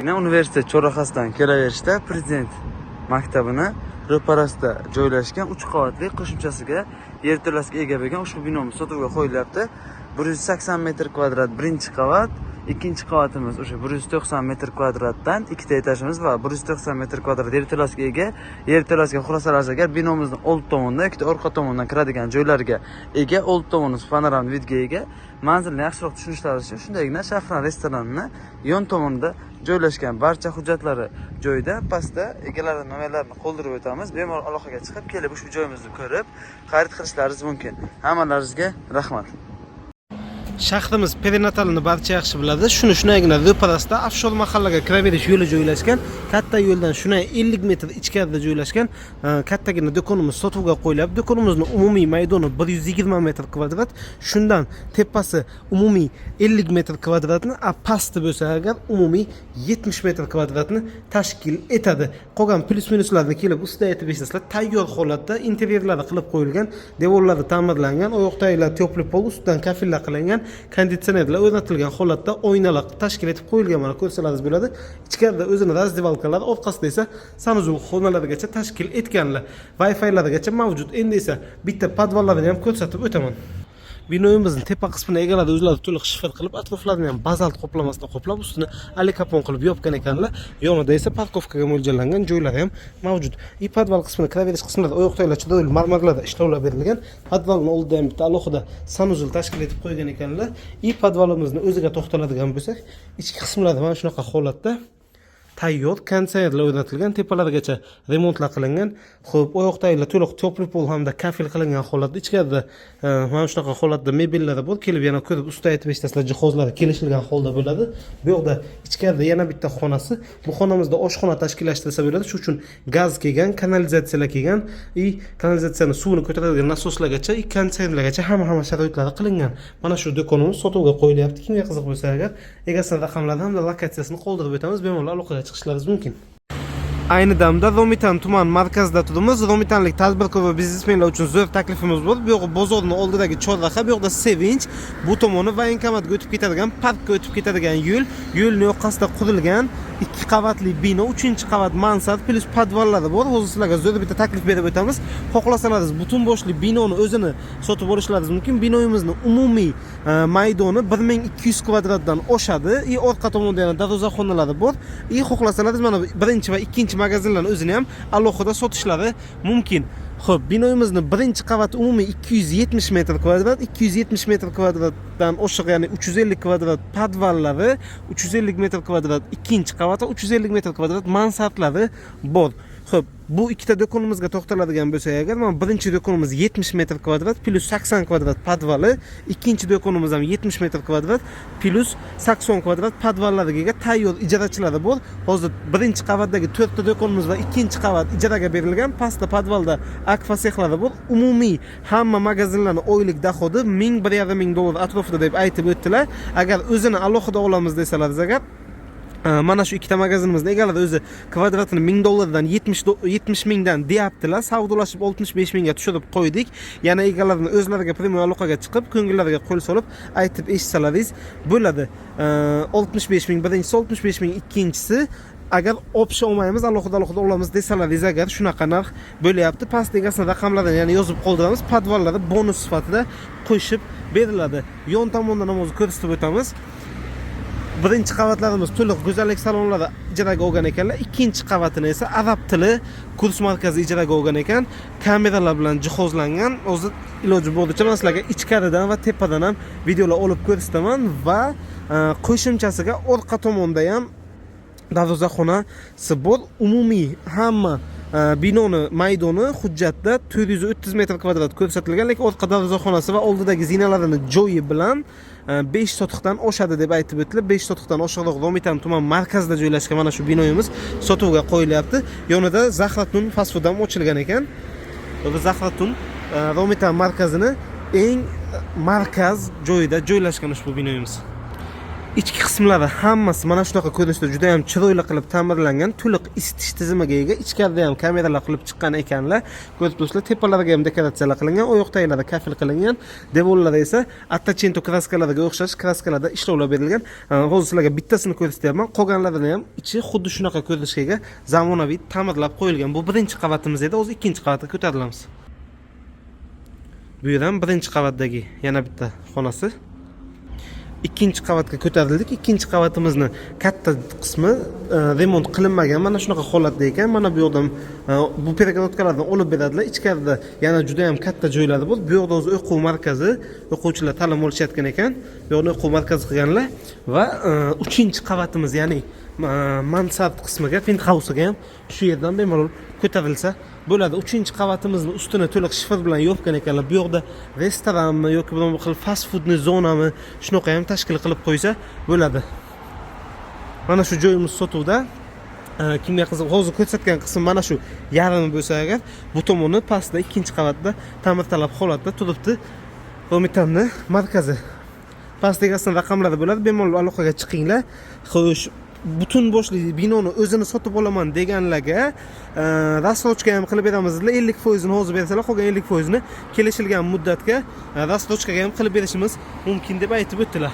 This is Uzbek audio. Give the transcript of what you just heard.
Universitet chorrahasidan kelaverishda Prezident maktabini ro'parasida joylashgan 3 qavatli qo'shimchasiga yerto'lasiga ega bo'lgan ushbu binomiz sotuvga qo'yilyapti. 180 metr kvadrat birinchi qavat, ikkinchi qavatimiz o'sha 190 metr kvadratdan ikkita etajimiz va 190 metr kvadrat yerto'lasiga ega. Yerto'lasiga xulasalar agar binomizning old tomonida, ikkita orqa tomondan kiradigan joylarga ega, old tomonimiz panoramik vidga ega. Manzilni yaxshiroq tushunishlari uchun shundagina Shafran restoranini yon tomonida joylashgan barcha hujjatlari joyida. Pastda egalari nomerlarini qoldirib o'tamiz. Bemalol aloqaga chiqib kelib ushbu joyimizni ko'rib xarid qilishlaringiz mumkin. Hammalaringizga rahmat. Shahrimiz perinatalini barcha yaxshi biladi. Shunagina ro'parasida Afshor mahallaga kiraverish yo'li joylashgan. Katta yo'ldan shunay 50 metr ichkarida joylashgan kattagina do'konimiz sotuvga qo'yiladi. Do'konimizning umumiy maydoni 120 metr kvadrat. Shundan tepasi umumiy 50 metr kvadratni, pasti bo'lsa agar umumiy 70 metr kvadratni tashkil etadi. Qolgan plus-minuslarni kelib ustida aytib bersizlar. Tayyor holatda interyerlari qilib qo'yilgan, devorlari ta'mirlangan, oyoq tayyorlar tepli pol, ustidan kafillar qilingan, konditsionerlar o'rnatilgan holatda oynalar tashkil etib qo'yilgan, mana ko'rsalaringiz bo'ladi. Ichkarida o'zini razdevalkalar, orqasida esa sanuzul xonalarigacha tashkil etganlar. Wi-Fi'larigacha mavjud. Endi esa bitta podvallarini ham ko'rsatib o'taman. Binoyimizning tepa qismini egalari o'zlari to'liq shifr qilib, atroflarini ham bazalt qoplamasida qoplab, ustini alikapon qilib yopgan ekanlar. Yonida esa parkovkaga mo'ljallangan joylari ham mavjud. Podval qismini, kiraverish qismida oyoq tayyorlar chiroyli marmarlarda ishlovlar berilgan. Podvalning oldida ham bitta alohida sanuzul tashkil etib qo'ygan ekanlar. Podvalimizni o'ziga to'xtaladigan bo'lsak, ichki qismlari mana shunaqa holatda tayyor, konditsionerlar o'rnatilgan, tepalarigacha remontlar qilingan. Xo'p, oyoq tayyorlar to'liq tepli pol hamda kafil qilingan holatda. Ichkarida mana shunaqa holatda mebellari bor. Kelib yana ko'rib ustida aytib bersizlar, jihozlari kelishilgan holda bo'ladi. Bu yoqda ichkarida yana bitta xonasi. Bu xonamizda oshxona tashkillashtirsa bo'ladi. Shuning uchun gaz kelgan, kanalizatsiyalar kelgan, kanalizatsiyani suvini ko'taradigan nasoslargacha, konditsionerlargacha hamma sharoitlari qilingan. Mana shu do'konimiz sotuvga qo'yilyapti. Kimga qiziq bo'lsa agar egasining raqamlarini hamda lokatsiyasini qoldirib o'tamiz. Bemalol aloqaga chiqishlaringiz mumkin. Ayni damda Romitan tuman markazida turibmiz. Romitanlik tadbirkor va biznesmenlar uchun zo'r taklifimiz bor. Bu yoq bozorning oldidagi chorraha, bu yoqda Sevinch, bu tomoni voyenkomatga o'tib ketadigan, parkka o'tib ketadigan yo'l. Yo'lning yoqasida qurilgan 2 qavatli bino, 3-qavat mansard plus podvallari bor. Hozir sizlarga zo'r bitta taklif berib o'tamiz. Xohlasangiz butun boshli binoni o'zini sotib olishlaringiz mumkin. Binoyimizning umumiy maydoni 1200 kvadratdan oshadi. Orqa tomonda yana darvozaxonalari bor. Xohlasangiz mana birinchi va ikkinchi magazinlarni o'zini ham alohida sotishlari mumkin. Xo'p, binoyimizning birinchi qavati umumiy 270 metr kvadrat, 270 metr kvadratdan oshiq, ya'ni 350 kvadrat podvallari, 350 metr kvadrat ikkinchi qavati, 350 metr kvadrat mansardlari bor. Xo'p, bu ikkita do'konimizga to'xtaladigan bo'lsak agar, mana birinchi do'konimiz 70 metr kvadrat plus 80 kvadrat podvali, ikkinchi do'konimiz ham 70 metr kvadrat plus 80 kvadrat podvallariga ega tayyor ijarachilari bor. Hozir birinchi qavatdagi 4 ta do'konimiz va ikkinchi qavat ijaraga berilgan. Pastda podvalda akfa sexlari bor. Umumiy hamma magazinlarning oylik dohodi $1,500 atrofida deb aytib o'tdilar. Agar o'zini alohida olamiz desalar agar, mana shu ikkita magazinimizning egalari o'zi kvadratini $1000 dan 70 mingdan deyaptilar. Savdolashib 65 mingga tushirib qo'ydik. Yana egalarining o'zlariga primiy aloqaga chiqib, ko'ngillariga qo'l solib aytib eshitsalaringiz bo'ladi. 65 ming birinchisi, 65 ming ikkinchisi. Agar opsiya olmaymiz, alohida olamiz desalaringiz agar shunaqa narx bo'lyapti. Past egasini raqamlarini yana yozib qoldiramiz. Podvallari bonus sifatida qo'shib beriladi. Yon tomondan ham o'zi ko'rsatib o'tamiz. Birinchi qavatlarimiz to'liq go'zallik salonlari ijaraga olgan ekanlar. Ikkinchi qavatini esa arab tili kurs markazi ijaraga olgan ekan. Kameralar bilan jihozlangan. O'zi iloji boricha men sizlarga ichkaridan va tepadan ham videolar olib ko'rsataman va qo'shimchasiga orqa tomonda ham darvozaxonasi bor. Umumiy hamma binoni maydoni hujjatda 430 metr kvadrat ko'rsatilgan, lekin orqa darvozaxonasi va oldidagi zinalarni joyi bilan 5 sotiqdan oshadi deb aytib o'tdilar. 5 sotiqdan oshiqroq Romitan tuman markazida joylashgan mana shu binoyimiz sotuvga qo'yilyapti. Yonida Zahratun fast food ham ochilgan ekan. Va Zahratun Romitan markazini eng markaz joyida joylashgan ushbu binoyimiz. ichki qismlari hammasi mana shunaqa ko'rinishda juda ham chiroyli qilib ta'mirlangan, to'liq isitish tizimiga ega. Ichkarida ham kameralar qilib chiqqan ekanlar. Ko'rib turibsizlar, tepalariga ham dekoratsiyalar qilingan, oyoq taglari kafil qilingan. Devorlari esa attachento kraskalariga o'xshash kraskalarda ishlovlar berilgan. Hozir sizlarga bittasini ko'rsatyapman. Qolganlarini ham ichi xuddi shunaqa ko'rinishga ega, zamonaviy ta'mirlab qo'yilgan. Bu birinchi qavatimiz edi, hozir ikkinchi qavatga ko'tarilamiz. Bu yerdan birinchi qavatdagi yana bitta xonasi. Ikkinchi qavatga ko'tarildik. Ikkinchi qavatimizni katta qismi remont qilinmagan. Mana shunaqa holatda ekan. Mana bu yerdan bu peregrodkalardan olib beradilar. Ichkarida yana juda ham katta joylari bor. Bu yerda o'zi o'quv markazi, o'quvchilar ta'lim olishayotgan ekan. Bu yerni o'quv markazi qilganlar va 3-qavatimiz, ya'ni mansard qismiga, penthouse-ga ham shu yerdan bemalol ko'tarilsa bo'ladi. 3-qavatimizni ustini to'liq shifr bilan yopgan ekanlar. Bu yerda restoranmi yoki bir xil fast foodni zonami shunaqa ham tashkil qilib qo'ysa bo'ladi. Mana shu joyimiz sotuvda. Kimga qiziq, hozir ko'rsatgan qism mana shu yarmi bo'lsa agar, bu tomoni pastda 2-qavatda ta'mirtalab holatda turibdi. Romitanni markazi. Pastdagi raqamlari bo'ladi. Bemalol aloqaga chiqinglar. Xo'sh, butun boshli binoni o'zini sotib olaman deganlarga rastochka ham qilib beramiz. 50% ni hozir bersalar, qolgan 50% ni kelishilgan muddatga rastochkaga ham qilib berishimiz mumkin deb aytib o'tdilar.